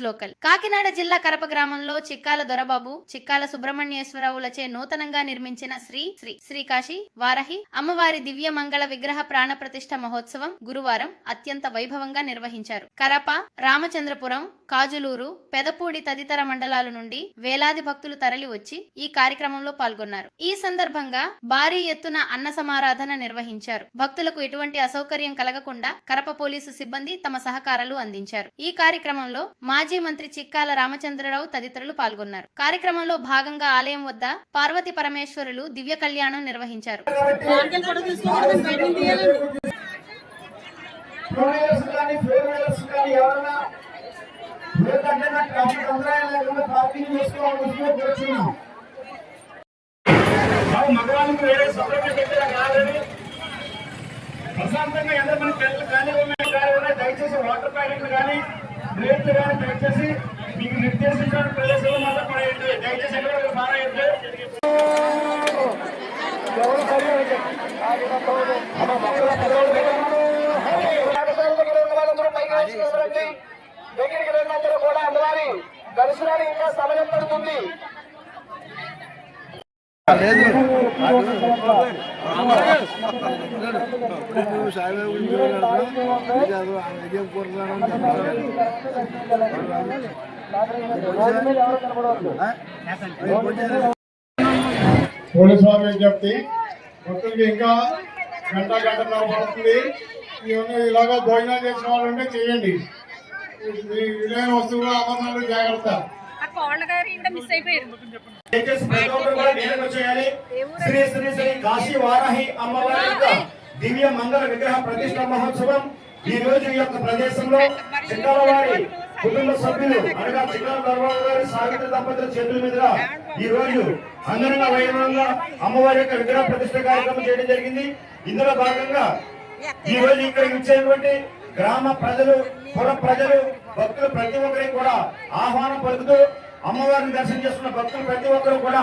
Local. Kakinada జిల్లా కరప గ్రామంలో చిక్కాల దొరబాబు, చిక్కాల సుబ్రహ్మణ్యేశ్వరరావులచే నూతనంగా నిర్మించిన శ్రీ కాశీ వారాహి అమ్మవారి దివ్య మంగళ విగ్రహ ప్రాణ ప్రతిష్ఠ మహోత్సవం గురువారం అత్యంత వైభవంగా నిర్వహించారు. కరప, రామచంద్రపురం, కాజులూరు, పెదపూడి తదితర మండలాల నుండి వేలాది భక్తులు తరలి వచ్చి ఈ కార్యక్రమంలో పాల్గొన్నారు. ఈ సందర్భంగా భారీ ఎత్తున అన్న సమారాధన నిర్వహించారు. భక్తులకు ఎటువంటి అసౌకర్యం కలగకుండా కరప పోలీసు సిబ్బంది తమ సహకారాలు అందించారు. ఈ కార్యక్రమంలో మాజీ మంత్రి చిక్కాల రామచంద్రరావు తదితరులు పాల్గొన్నారు. కార్యక్రమంలో భాగంగా ఆలయం వద్ద పార్వతి పరమేశ్వరులు దివ్య కళ్యాణం నిర్వహించారు. మగవాళ్ళకి వేరే సౌలభ్యం పెట్టినా కాదని ప్రశాంతంగా ఎంతమంది పిల్లలు కానీ ఉన్నాయి. దయచేసి వాటర్ ప్యాకెట్లు కానీ ప్లేట్లు కానీ దయచేసి మీకు నిర్దేశించిన ప్రదేశంలో మాత్రం పడేయండి. దయచేసి ఎక్కడ మారాయండి. దగ్గరికి వెళ్ళినందరూ కూడా అమ్మవారి దర్శనానికి ఇంకా సమయం పడుతుంది. పోలీసు వారు విజ్ఞప్తి, భక్తులకి ఇంకా గంటన్నర పడుతుంది. ఇలాగా భోజనాలు చేసిన వాళ్ళు ఉంటే చేయండి. విలువైన వస్తువులు ఆభరణాలు జాగ్రత్త. శ్రీ శ్రీ శ్రీ కాశీ వారాహి అమ్మవారి యొక్క దివ్య మంగళ విగ్రహ ప్రతిష్ఠ మహోత్సవం ఈ రోజు ఈ యొక్క ప్రదేశంలో చిక్కాల వారి కుటుంబ సభ్యులు అనగా చిక్కాల దొరబాబు గారి సాగిత్ర దంపతుల చేతుల మీద ఈ రోజు అంగరంగ వైభవంగా అమ్మవారి యొక్క విగ్రహ ప్రతిష్ఠ కార్యక్రమం చేయడం జరిగింది. ఇందులో భాగంగా ఈ రోజు ఇక్కడ ఇచ్చేటువంటి గ్రామ ప్రజలు, పుర ప్రజలు, భక్తులు ప్రతి ఒక్కరికి కూడా ఆహ్వానం పలుకుతూ అమ్మవారిని దర్శనం చేసుకున్న భక్తులు ప్రతి ఒక్కరు కూడా